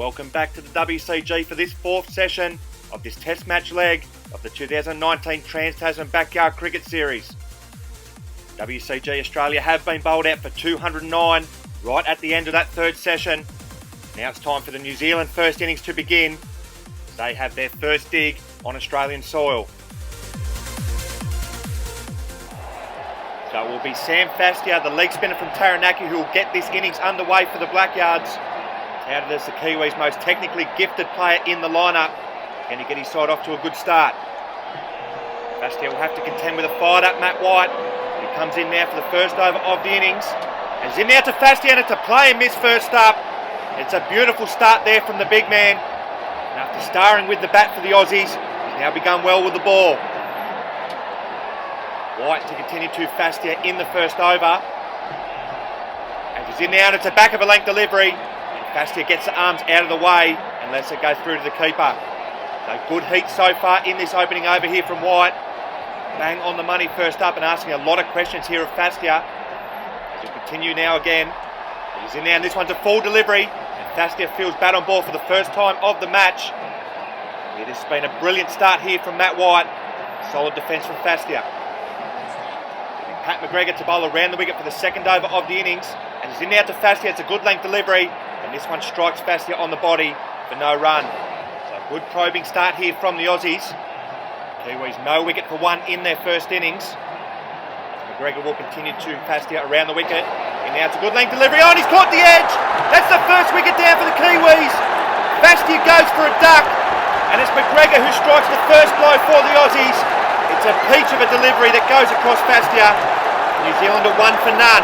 Welcome back to the WCG for this fourth session of this test match leg of the 2019 Trans-Tasman Backyard Cricket Series. WCG Australia have been bowled out for 209 right at the end of that third session. Now it's time for the New Zealand first innings to begin. They have their first dig on Australian soil. So it will be Sam Fastia, the leg spinner from Taranaki, who will get this innings underway for the Blackyards. Touted as the Kiwis' most technically gifted player in the lineup. Can he get his side off to a good start? Fastia will have to contend with a fired up Matt White. He comes in now for the first over of the innings. And he's in now to Fastia, and it's a play and miss first up. It's a beautiful start there from the big man. And after starring with the bat for the Aussies, he's now begun well with the ball. White to continue to Fastia in the first over. And he's in now, and it's a back of a length delivery. And Fastia gets the arms out of the way and lets it go through to the keeper. So good heat so far in this opening over here from White. Bang on the money first up and asking a lot of questions here of Fastia. He'll continue now again. He's in now, and this one's a full delivery. And Fastia feels bat on ball for the first time of the match. It has been a brilliant start here from Matt White. Solid defence from Fastia. Pat McGregor to bowl around the wicket for the second over of the innings. And he's in now to Fastia. It's a good length delivery. And this one strikes Fastia on the body for no run. So a good probing start here from the Aussies. Kiwis no wicket for one in their first innings. McGregor will continue to Fastia around the wicket. And now it's a good length delivery. Oh, and he's caught the edge. That's the first wicket down for the Kiwis. Fastia goes for a duck. And it's McGregor who strikes the first blow for the Aussies. It's a peach of a delivery that goes across Fastia. New Zealand are one for none.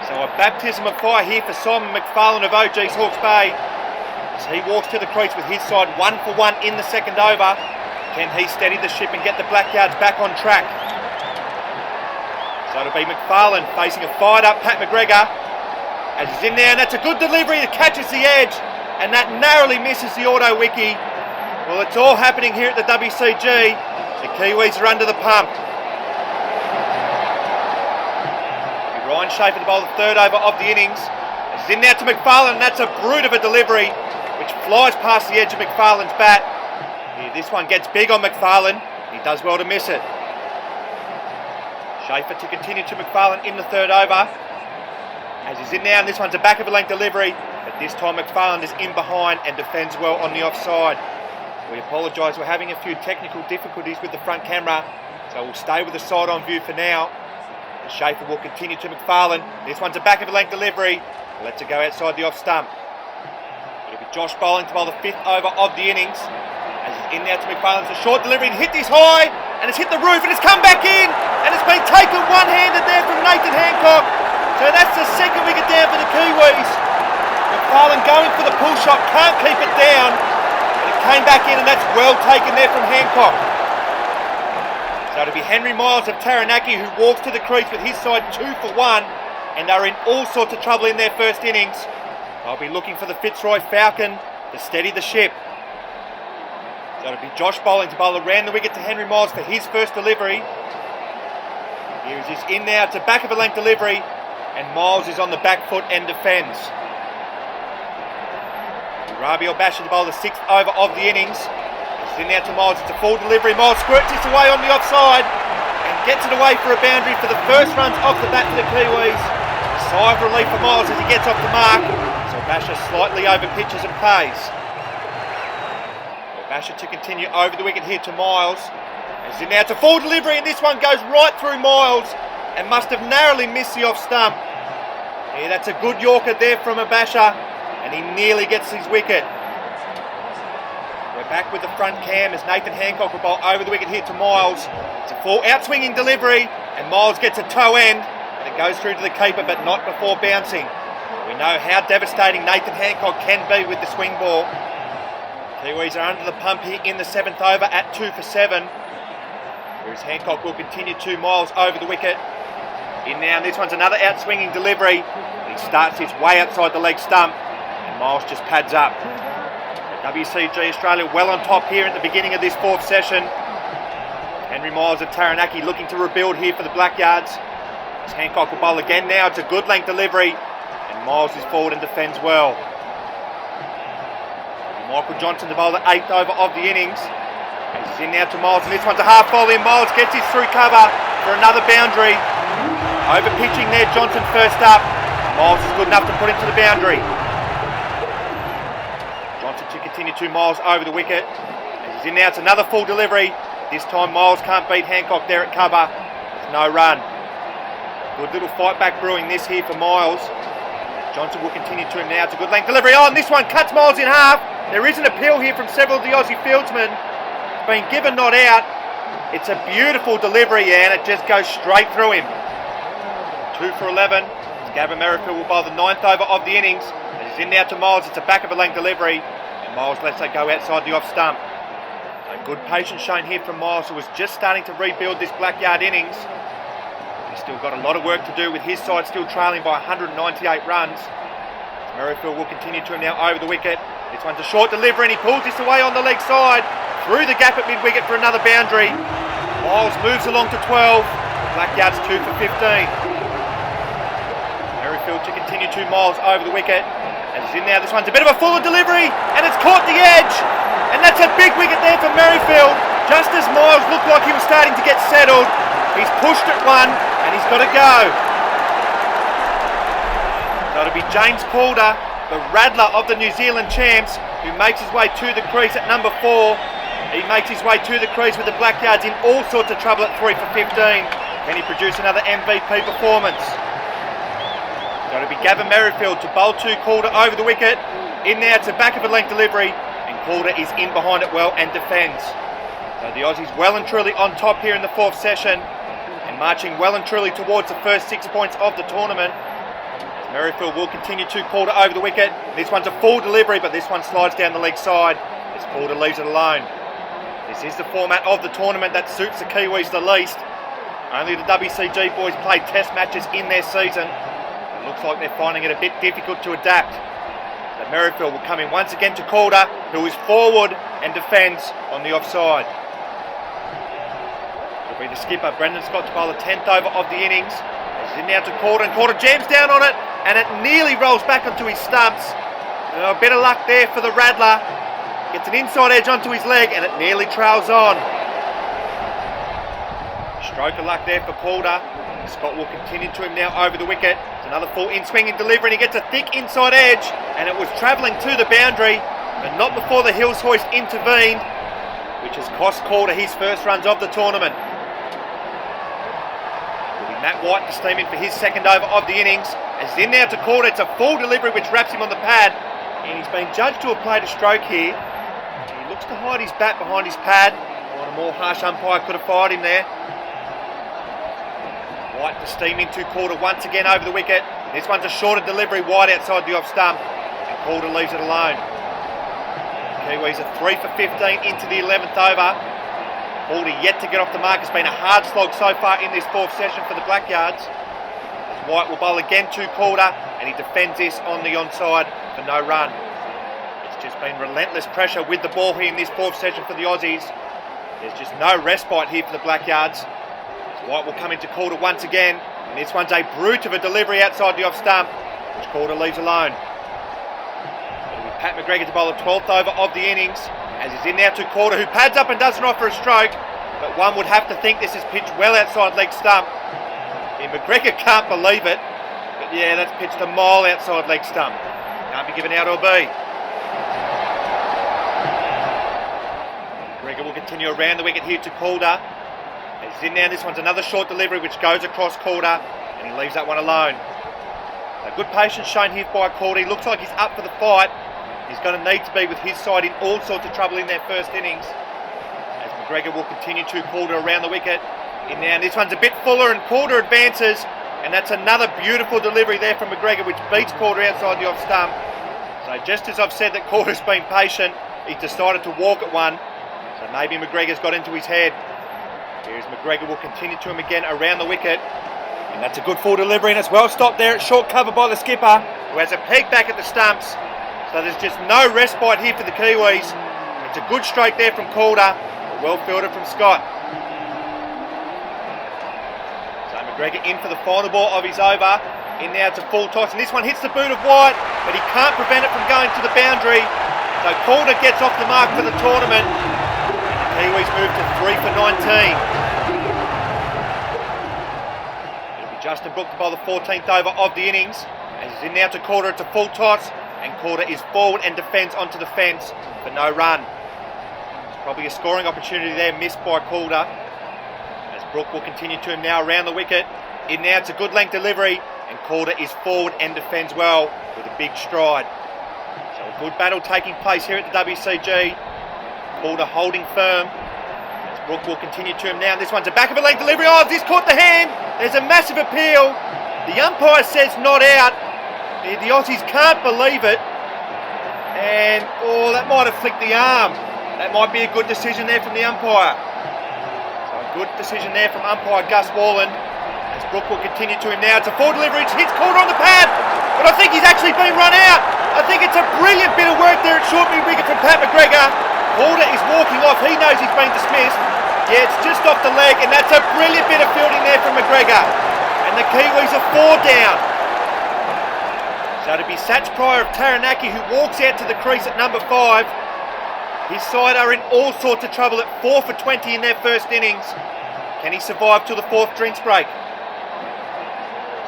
So a baptism of fire here for Simon McFarlane of OG's Hawke's Bay. As he walks to the crease with his side 1 for 1 in the second over. Can he steady the ship and get the Blackyards back on track? So it'll be McFarlane facing a fired up Pat McGregor. As he's in there, and that's a good delivery that catches the edge. And that narrowly misses the auto wiki. Well, it's all happening here at the WCG. The Kiwis are under the pump. Ryan Schaefer to bowl the third over of the innings. It's in now to McFarlane, and that's a brute of a delivery, which flies past the edge of McFarlane's bat. Here, this one gets big on McFarlane. He does well to miss it. Schaefer to continue to McFarlane in the third over. As he's in now, and this one's a back of a length delivery, but this time McFarlane is in behind and defends well on the offside. We apologise, we're having a few technical difficulties with the front camera, so we'll stay with the side on view for now. Schaefer will continue to McFarlane. This one's a back of a length delivery. Lets it go outside the off stump. It'll be Josh bowling to bowl the fifth over of the innings. As he's in now to McFarlane, it's a short delivery and hit this high, and it's hit the roof and it's come back in, and it's been taken one-handed there from Nathan Hancock. So that's the second wicket down for the Kiwis. McFarlane going for the pull shot, can't keep it down. Came back in, and that's well taken there from Hancock. So it'll be Henry Miles of Taranaki who walks to the crease with his side 2 for 1, and they're in all sorts of trouble in their first innings. They'll be looking for the Fitzroy Falcon to steady the ship. So it'll be Josh bowling to bowl around the wicket to Henry Miles for his first delivery. Here is in now, it's a back of a length delivery, and Miles is on the back foot and defends. Rabi Basher to bowl the sixth over of the innings. It's in now to Miles. It's a full delivery. Miles squirts this away on the offside and gets it away for a boundary for the first runs off the bat for the Kiwis. A sigh of relief for Miles as he gets off the mark. So Basher slightly over pitches and pays. Basher to continue over the wicket here to Miles. It's in now to full delivery, and this one goes right through Miles and must have narrowly missed the off stump. Yeah, that's a good Yorker there from Basher. And he nearly gets his wicket. We're back with the front cam as Nathan Hancock will bowl over the wicket here to Miles. It's a full out-swinging delivery, and Miles gets a toe end, and it goes through to the keeper, but not before bouncing. We know how devastating Nathan Hancock can be with the swing ball. Kiwis are under the pump here in the seventh over at 2 for 7. Whereas Hancock will continue to Miles over the wicket. In now, this one's another out-swinging delivery. He starts his way outside the leg stump. Miles just pads up. WCG Australia well on top here at the beginning of this fourth session. Henry Miles of Taranaki looking to rebuild here for the Blackyards. As Hancock will bowl again now. It's a good length delivery. and Miles is forward and defends well. Michael Johnson to bowl the 8th over of the innings. He's in now to Miles, and this one's a half volley, and Miles gets his through cover for another boundary. Over pitching there, Johnson first up. Miles is good enough to put him to the boundary. Johnson to continue 2 miles over the wicket. As he's in now, it's another full delivery. This time Miles can't beat Hancock there at cover. There's no run. Good little fight back brewing this here for Miles. Johnson will continue to him now. It's a good length delivery. Oh, and this one cuts Miles in half. There is an appeal here from several of the Aussie fieldsmen. It's been given not out. It's a beautiful delivery, and it just goes straight through him. 2 for 11. Gavin Merrifield will bowl the 9th over of the innings. As he's in now to Miles, it's a back of a length delivery, and Miles lets it go outside the off stump. So good patience shown here from Miles, who was just starting to rebuild this Blackyard innings. He's still got a lot of work to do with his side still trailing by 198 runs. Merrifield will continue to him now over the wicket. This one's a short delivery, and he pulls this away on the leg side through the gap at mid-wicket for another boundary. Miles moves along to 12. Blackyards 2 for 15. Merrifield to continue 2 miles over the wicket. As he's in now, this one's a bit of a fuller delivery, and it's caught the edge. And that's a big wicket there for Merrifield. Just as Miles looked like he was starting to get settled, he's pushed at one, and he's got to go. So it'll be James Calder, the rattler of the New Zealand champs, who makes his way to the crease at number 4. He makes his way to the crease with the Blackyards in all sorts of trouble at 3 for 15. Can he produce another MVP performance? Got to be Gavin Merrifield to bowl to Calder over the wicket. In there, it's a back of a length delivery, and Calder is in behind it well and defends. So the Aussies well and truly on top here in the 4th session, and marching well and truly towards the first 6 points of the tournament. Merrifield will continue to Calder over the wicket. This one's a full delivery, but this one slides down the leg side as Calder leaves it alone. This is the format of the tournament that suits the Kiwis the least. Only the WCG boys played test matches in their season. It looks like they're finding it a bit difficult to adapt. But Merrifield will come in once again to Calder, who is forward and defends on the offside. It'll be the skipper, Brendan Scott, to bowl the 10th over of the innings. He's in now to Calder, and Calder jams down on it, and it nearly rolls back onto his stumps. A bit of luck there for the rattler. Gets an inside edge onto his leg, and it nearly trails on. Stroke of luck there for Calder. Scott will continue to him now over the wicket. It's another full in-swinging delivery, and he gets a thick inside edge, and it was travelling to the boundary, but not before the Hills hoist intervened, which has cost Calder his first runs of the tournament. Matt White to steam in for his 2nd over of the innings. As he's in now to Calder, it's a full delivery which wraps him on the pad, and he's been judged to have played a stroke here. He looks to hide his bat behind his pad. Well, a more harsh umpire could have fired him there. White to steam into Calder once again over the wicket. This one's a shorter delivery wide outside the off stump, and Calder leaves it alone. Kiwis are 3 for 15 into the 11th over. Calder yet to get off the mark. It's been a hard slog so far in this 4th session for the Blackyards. White will bowl again to Calder, and he defends this on the onside for no run. It's just been relentless pressure with the ball here in this 4th session for the Aussies. There's just no respite here for the Blackyards. White will come into Calder once again, and this one's a brute of a delivery outside the off stump, which Calder leaves alone. It'll be Pat McGregor to bowl the 12th over of the innings. As he's in now to Calder, who pads up and doesn't offer a stroke, but one would have to think this is pitched well outside leg stump. And McGregor can't believe it, but yeah, that's pitched a mile outside leg stump. Can't be given out or B. McGregor will continue around the wicket here to Calder. As he's in now, this one's another short delivery which goes across Calder, and he leaves that one alone. A good patience shown here by Calder. He looks like he's up for the fight. He's going to need to be with his side in all sorts of trouble in their first innings. As McGregor will continue to Calder around the wicket. In now, and this one's a bit fuller, and Calder advances, and that's another beautiful delivery there from McGregor, which beats Calder outside the off stump. So just as I've said that Calder's been patient, he's decided to walk at one. So maybe McGregor's got into his head. Here's McGregor will continue to him again around the wicket. And that's a good full delivery, and it's well stopped there. It's short cover by the skipper, who has a peg back at the stumps. So there's just no respite here for the Kiwis. It's a good stroke there from Calder, but well fielded from Scott. So McGregor in for the final ball of his over. In now to full toss, and this one hits the boot of White, but he can't prevent it from going to the boundary. So Calder gets off the mark for the tournament. And the Kiwis move to 3 for 19. It'll be Justin Brook to bowl the 14th over of the innings. As he's in now to Calder to full toss, and Calder is forward and defends onto the fence for no run. There's probably a scoring opportunity there missed by Calder. As Brook will continue to him now around the wicket. In now it's a good length delivery, and Calder is forward and defends well with a big stride. So a good battle taking place here at the WCG. Calder holding firm. As Brook will continue to him now. This one's a back of a length delivery. Oh, this caught the hand. There's a massive appeal. The umpire says not out. The Aussies can't believe it. And, oh, that might have flicked the arm. That might be a good decision there from the umpire. So a good decision there from umpire Gus Walland. As Brook will continue to him now. It's a full delivery. It hits Calder on the pad. But I think he's actually been run out. I think it's a brilliant bit of work there at short mid-wicket from Pat McGregor. Calder is walking off. He knows he's been dismissed. Yeah, it's just off the leg. And that's a brilliant bit of fielding there from McGregor. And the Kiwis are 4 down. So to be Satch Pryor of Taranaki, who walks out to the crease at number 5. His side are in all sorts of trouble at 4 for 20 in their first innings. Can he survive till the 4th drinks break?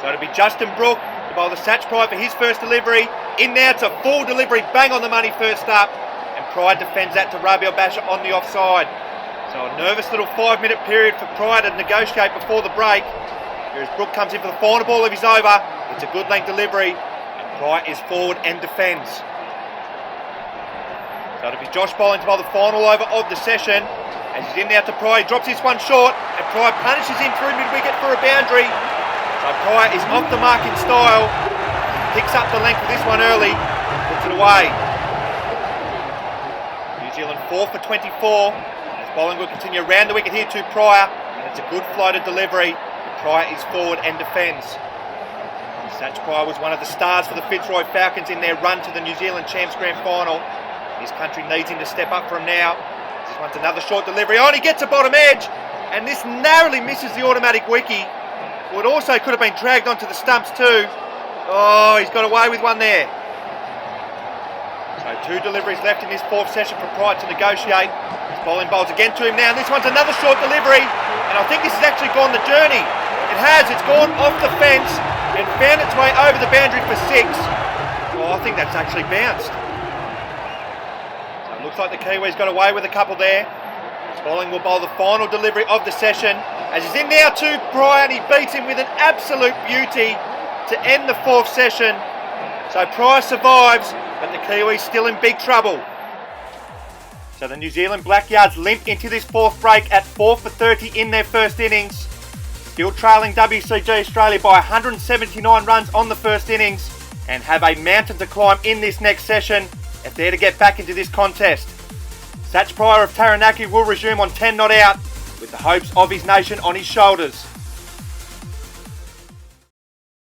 So to be Justin Brook to bowl the Satch Pryor for his first delivery. In now, it's a full delivery, bang on the money first up. And Pryor defends that to Rabi Basha on the offside. So a nervous little 5-minute period for Pryor to negotiate before the break. Here as Brook comes in for the final ball of his over. It's a good length delivery. Pryor is forward and defends. So it'll be Josh bowling to bowl the final over of the session. As he's in now to Pryor, he drops this one short, and Pryor punishes him through mid-wicket for a boundary. So Pryor is off the mark in style. Picks up the length of this one early, puts it away. New Zealand 4 for 24. As bowling will continue around the wicket here to Pryor, and it's a good floated delivery. Pryor is forward and defends. Satch Pryor was one of the stars for the Fitzroy Falcons in their run to the New Zealand Champs Grand Final. His country needs him to step up for him now. This one's another short delivery. Oh, and he gets a bottom edge. And this narrowly misses the automatic wicket. Well, it also could have been dragged onto the stumps too. Oh, he's got away with one there. So 2 deliveries left in this 4th session for Pryor to negotiate. His bowling bowls again to him now. And this one's another short delivery. And I think this has actually gone the journey. It has. It's gone off the fence and found its way over the boundary for 6. Well, I think that's actually bounced. So it looks like the Kiwis got away with a couple there. Bowling will bowl the final delivery of the session. As he's in now to Pryor, and he beats him with an absolute beauty to end the 4th session. So Pryor survives, but the Kiwis still in big trouble. So the New Zealand Blackyards limp into this 4th break at 4 for 30 in their first innings. Still trailing WCG Australia by 179 runs on the first innings, and have a mountain to climb in this next session if they're to get back into this contest. Satch Pryor of Taranaki will resume on 10 not out, with the hopes of his nation on his shoulders.